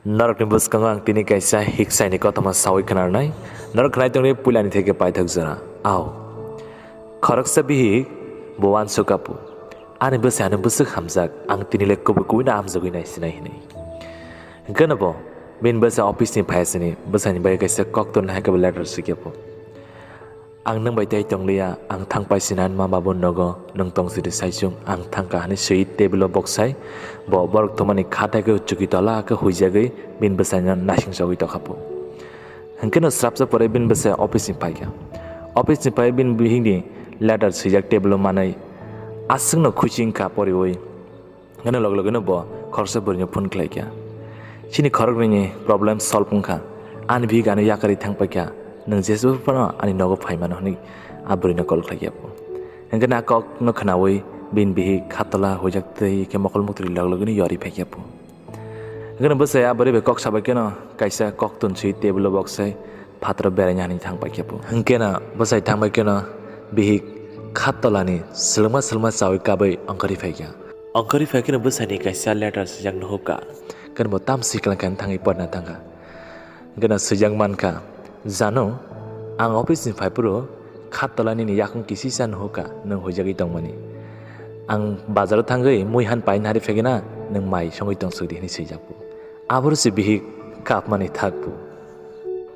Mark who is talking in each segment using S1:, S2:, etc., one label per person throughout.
S1: Narok ni bus kang tini kaisa hiksai ni kotama sawi kanar nai narok nai tong ni pulani theke paithak jara aw khorok sa bihi bowan sukapu ani bus ane busuk hamjak ang tini lek kubu kuina amjagui nai sinai hinai ganabo bin bus office ni phayasini busani bai kaisa kokton hai ka letter sikyapu ang nang bai tai tong liya ang thangpai sinan ma babon nogo nang tong sidi saisung ang thangka hani sei table box sai bo borok thomani khata ke chuki tola ke huijagai bin besanya nasing sawi to khapu hangkeno srapsa pore bin besa office ni paika office ni pai bin bihingni letter sijak table manai asung no khuching ka pore oi ngana log no bo khorsa burnya phone klaikya chini khorok ni problem solve kha an bi gane yakari thangpa kya nang jesu pano ani nogo phaimano ni aburi no kol khlaikya po hangkena kok no khanawi bin bihi khatala hojak tei ke mokol mukri log ni yori phekya po ngana basa abari be kok sabai keno kaisa kok tun si table box sai phatra beranya ni thang pakya po hangkena basa thang bai keno bihi khatala ni selma sawi kabai angkari phekya basa ni kaisa letter sejak no hoka kan bo tam siklan kan thangi podna thanga ngana sejang manka jano ang office ni phaipuro khatala ni yakung kisi san hoka nang hojagi tongmani ang bazar thangai muihan pain hari fegena nang mai songoi tong sudi ni seijakpu abur si bihi kap mani thakpu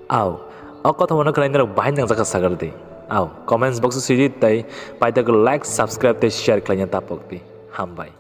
S1: aw o kotha mona krai nang bahin nang jaka sagar de aw comments box sidi tai paita ko like subscribe te share klanya tapok ti hambai